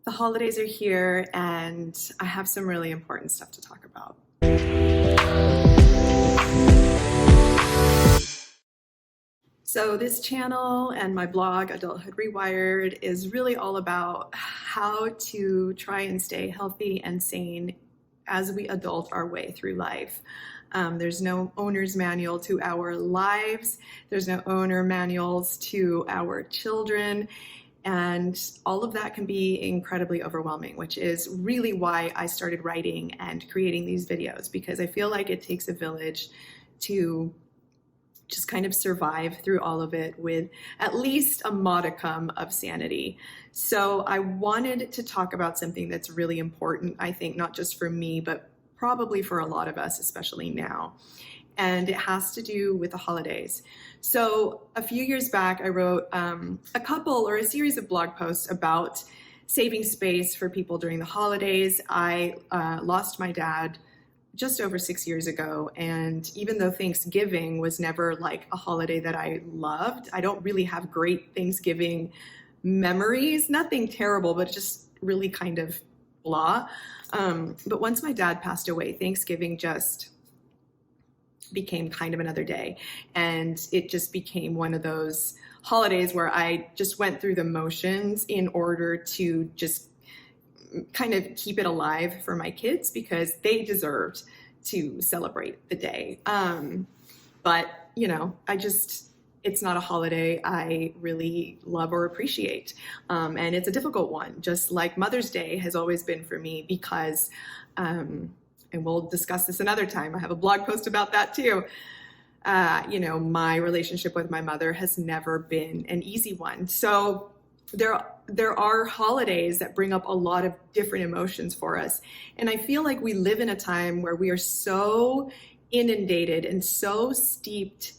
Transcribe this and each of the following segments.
The holidays are here and I have some really important stuff to talk about. So this channel and my blog, Adulthood Rewired, is really all about how to try and stay healthy and sane as we adult our way through life. There's no owner's manual to our lives. There's no owner manuals to our children. And all of that can be incredibly overwhelming, which is really why I started writing and creating these videos, because I feel like it takes a village to just kind of survive through all of it with at least a modicum of sanity. So I wanted to talk about something that's really important, I think, not just for me, but probably for a lot of us, especially now. And it has to do with the holidays. So a few years back, I wrote a series of blog posts about saving space for people during the holidays. I lost my dad just over 6 years ago. And even though Thanksgiving was never like a holiday that I loved, I don't really have great Thanksgiving memories, nothing terrible, but just really kind of blah. But once my dad passed away, Thanksgiving just became kind of another day. And it just became one of those holidays where I just went through the motions in order to just kind of keep it alive for my kids, because they deserved to celebrate the day. But, you know, it's not a holiday I really love or appreciate. And it's a difficult one, just like Mother's Day has always been for me, because, and we'll discuss this another time. I have a blog post about that too. My relationship with my mother has never been an easy one. So there are holidays that bring up a lot of different emotions for us. And I feel like we live in a time where we are so inundated and so steeped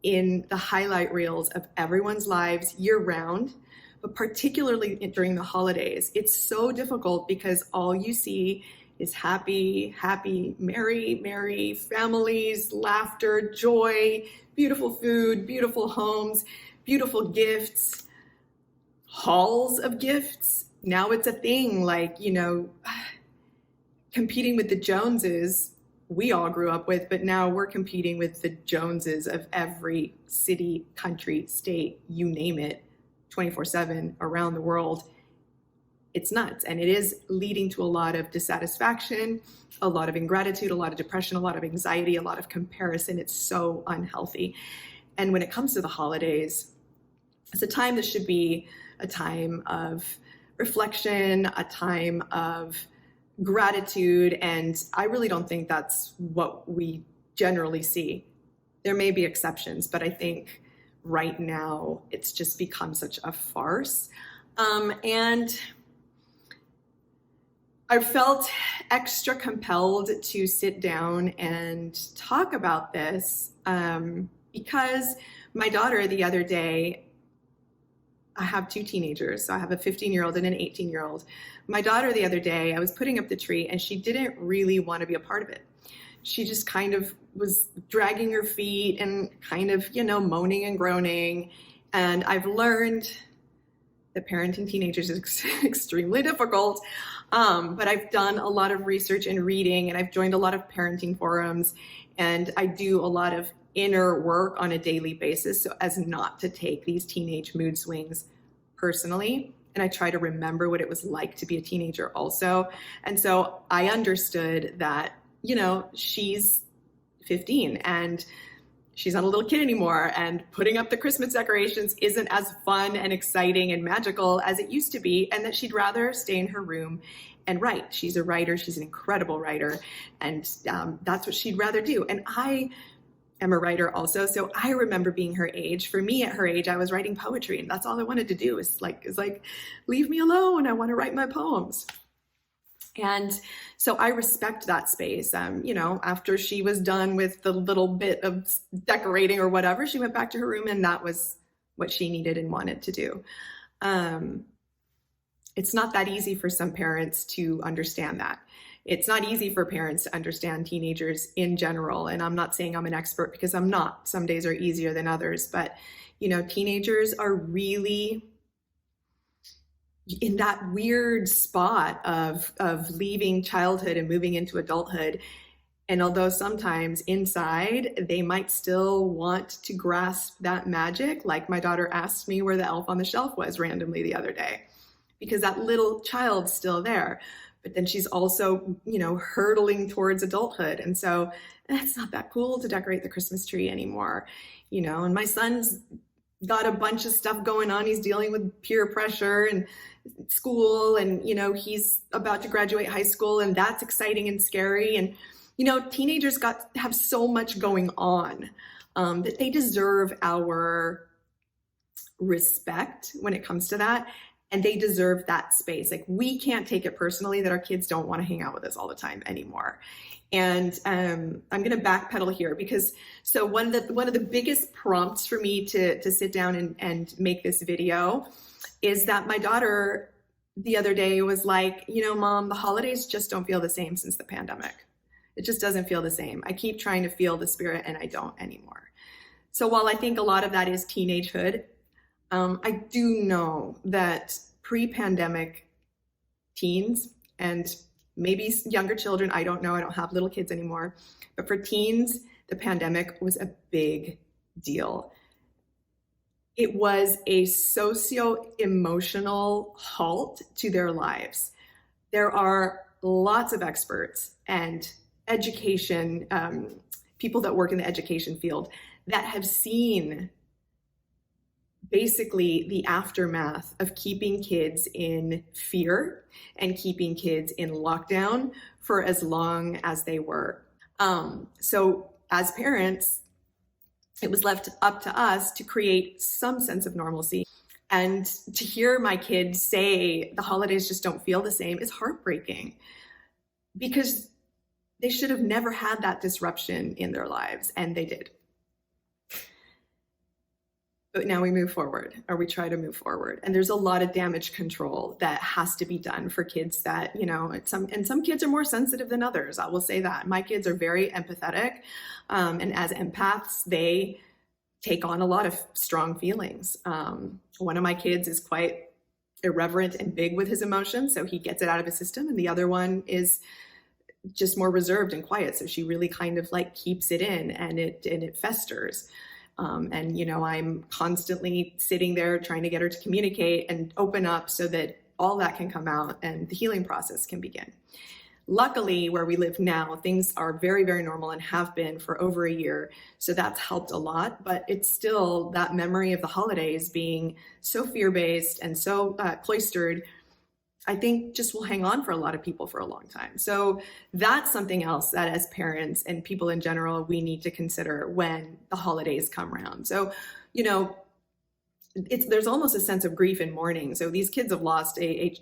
in the highlight reels of everyone's lives year round, but particularly during the holidays. It's so difficult because all you see is happy, merry families, laughter, joy, beautiful food, beautiful homes, beautiful gifts, hauls of gifts. Now it's a thing, like, competing with the Joneses we all grew up with, but now we're competing with the Joneses of every city, country, state, you name it, 24/7 around the world. It's nuts. And it is leading to a lot of dissatisfaction, a lot of ingratitude, a lot of depression, a lot of anxiety, a lot of comparison. It's so unhealthy. And when it comes to the holidays, it's a time that should be a time of reflection, a time of gratitude. And I really don't think that's what we generally see. There may be exceptions, but I think right now it's just become such a farce. And I felt extra compelled to sit down and talk about this because my daughter the other day, I have two teenagers. So I have a 15-year-old and an 18-year-old. My daughter the other day, I was putting up the tree and she didn't really want to be a part of it. She just kind of was dragging her feet and kind of, moaning and groaning. And I've learned that parenting teenagers is extremely difficult. But I've done a lot of research and reading, and I've joined a lot of parenting forums, and I do a lot of inner work on a daily basis so as not to take these teenage mood swings personally. And I try to remember what it was like to be a teenager also. And so I understood that, she's 15 and she's not a little kid anymore, and putting up the Christmas decorations isn't as fun and exciting and magical as it used to be, and that she'd rather stay in her room and write. She's a writer. She's an incredible writer, and that's what she'd rather do. And I am a writer also, so I remember being her age. For me, at her age, I was writing poetry, and that's all I wanted to do is leave me alone. I want to write my poems. And so I respect that space. After she was done with the little bit of decorating or whatever, she went back to her room, and that was what she needed and wanted to do. It's not that easy for some parents to understand that. It's not easy for parents to understand teenagers in general. And I'm not saying I'm an expert, because I'm not. Some days are easier than others. But, teenagers are really in that weird spot of leaving childhood and moving into adulthood. And although sometimes inside they might still want to grasp that magic, like my daughter asked me where the elf on the shelf was randomly the other day, because that little child's still there. But then she's also, hurtling towards adulthood. And so it's not that cool to decorate the Christmas tree anymore, and my son's got a bunch of stuff going on. He's dealing with peer pressure and school, and, he's about to graduate high school, and that's exciting and scary. And teenagers have so much going on that they deserve our respect when it comes to that. And they deserve that space. Like, we can't take it personally that our kids don't want to hang out with us all the time anymore. And I'm going to backpedal here because one of the biggest prompts for me to sit down and make this video is that my daughter the other day was like, Mom, the holidays just don't feel the same since the pandemic. It just doesn't feel the same. I keep trying to feel the spirit and I don't anymore. So while I think a lot of that is teenagehood, I do know that pre-pandemic teens and maybe younger children, I don't know, I don't have little kids anymore, but for teens, the pandemic was a big deal. It was a socio-emotional halt to their lives. There are lots of experts and education, people that work in the education field that have seen basically the aftermath of keeping kids in fear and keeping kids in lockdown for as long as they were. So as parents, it was left up to us to create some sense of normalcy. And to hear my kids say the holidays just don't feel the same is heartbreaking, because they should have never had that disruption in their lives, and they did. But now we move forward, or we try to move forward. And there's a lot of damage control that has to be done for kids that, some kids are more sensitive than others. I will say that. My kids are very empathetic. And as empaths, they take on a lot of strong feelings. One of my kids is quite irreverent and big with his emotions, so he gets it out of his system. And the other one is just more reserved and quiet. So she really kind of like keeps it in, and it festers. I'm constantly sitting there trying to get her to communicate and open up so that all that can come out and the healing process can begin. Luckily, where we live now, things are very, very normal and have been for over a year. So that's helped a lot, but it's still that memory of the holidays being so fear-based and so cloistered, I think just will hang on for a lot of people for a long time. So that's something else that as parents and people in general, we need to consider when the holidays come around. So, there's almost a sense of grief and mourning. So these kids have lost a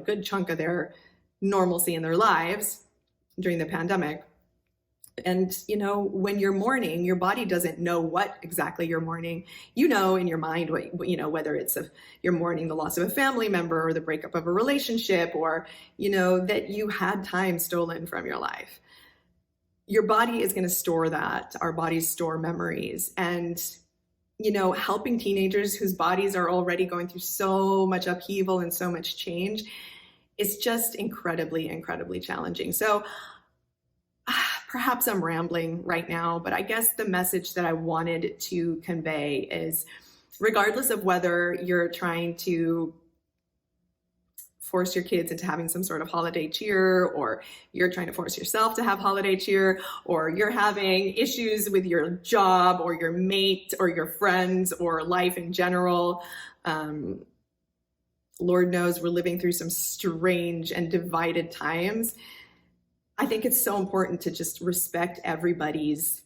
good chunk of their normalcy in their lives during the pandemic. And, when you're mourning, your body doesn't know what exactly you're mourning. In your mind, whether it's you're mourning the loss of a family member or the breakup of a relationship, or, that you had time stolen from your life. Your body is going to store that. Our bodies store memories. And, helping teenagers whose bodies are already going through so much upheaval and so much change is just incredibly, incredibly challenging. So perhaps I'm rambling right now, but I guess the message that I wanted to convey is, regardless of whether you're trying to force your kids into having some sort of holiday cheer, or you're trying to force yourself to have holiday cheer, or you're having issues with your job or your mate or your friends or life in general, Lord knows we're living through some strange and divided times. I think it's so important to just respect everybody's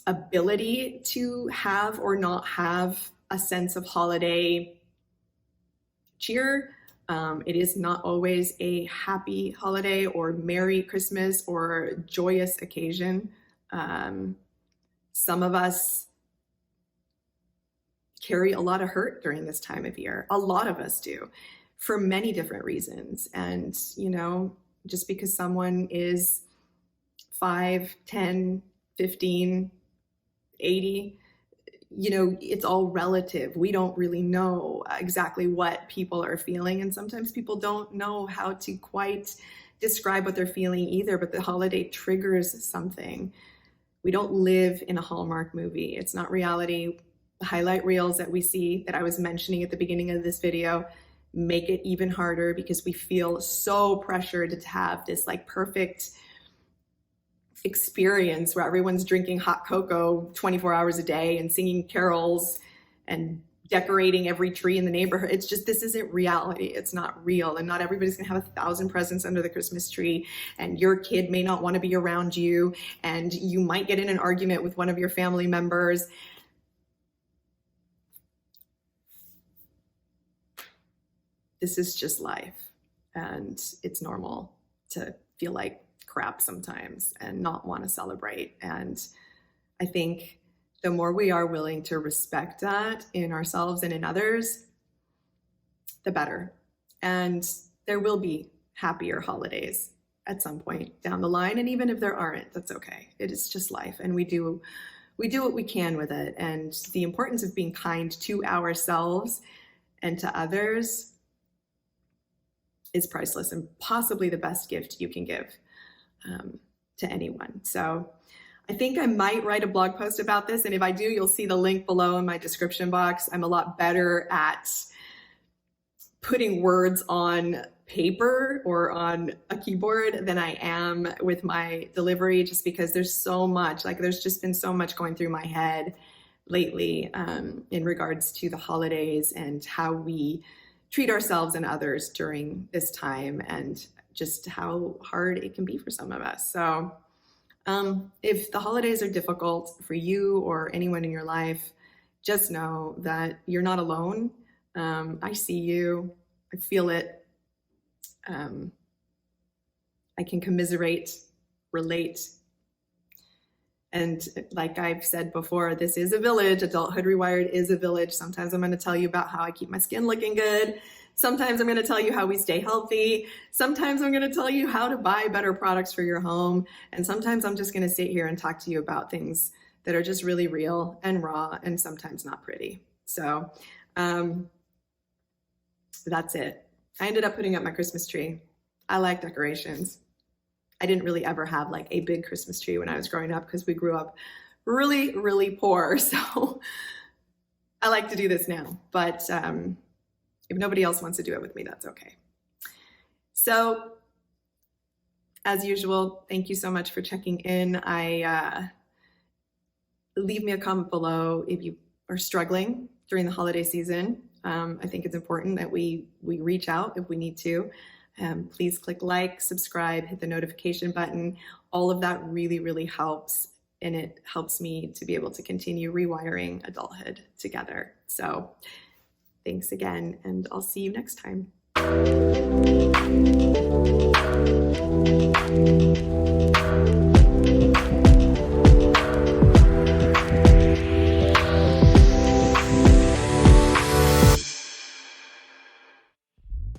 ability to have or not have a sense of holiday cheer. It is not always a happy holiday or Merry Christmas or joyous occasion. Some of us carry a lot of hurt during this time of year. A lot of us do, for many different reasons. And, just because someone is 5, 10, 15, 80, it's all relative. We don't really know exactly what people are feeling. And sometimes people don't know how to quite describe what they're feeling either, but the holiday triggers something. We don't live in a Hallmark movie. It's not reality. The highlight reels that we see that I was mentioning at the beginning of this video make it even harder because we feel so pressured to have this like perfect experience where everyone's drinking hot cocoa 24 hours a day and singing carols and decorating every tree in the neighborhood. It's just, this isn't reality. It's not real. And not everybody's gonna have 1,000 presents under the Christmas tree. And your kid may not want to be around you. And you might get in an argument with one of your family members. This is just life. And it's normal to feel like crap sometimes and not want to celebrate. And I think the more we are willing to respect that in ourselves and in others, the better. And there will be happier holidays at some point down the line. And even if there aren't, that's okay. It is just life. And we do what we can with it. And the importance of being kind to ourselves and to others is priceless and possibly the best gift you can give to anyone. So I think I might write a blog post about this. And if I do, you'll see the link below in my description box. I'm a lot better at putting words on paper or on a keyboard than I am with my delivery, just because there's so much, like there's just been so much going through my head lately in regards to the holidays and how we treat ourselves and others during this time, and just how hard it can be for some of us. So if the holidays are difficult for you or anyone in your life, just know that you're not alone. I see you, I feel it. I can commiserate, relate. And like I've said before, this is a village. Adulthood Rewired is a village. Sometimes I'm going to tell you about how I keep my skin looking good. Sometimes I'm going to tell you how we stay healthy. Sometimes I'm going to tell you how to buy better products for your home. And sometimes I'm just going to sit here and talk to you about things that are just really real and raw and sometimes not pretty. So that's it. I ended up putting up my Christmas tree. I like decorations. I didn't really ever have like a big Christmas tree when I was growing up because we grew up really, really poor. So I like to do this now, but if nobody else wants to do it with me, that's okay. So as usual, thank you so much for checking in. Leave me a comment below if you are struggling during the holiday season. I think it's important that we reach out if we need to. Please click like, subscribe, hit the notification button. All of that really, really helps. And it helps me to be able to continue rewiring adulthood together. So thanks again, and I'll see you next time.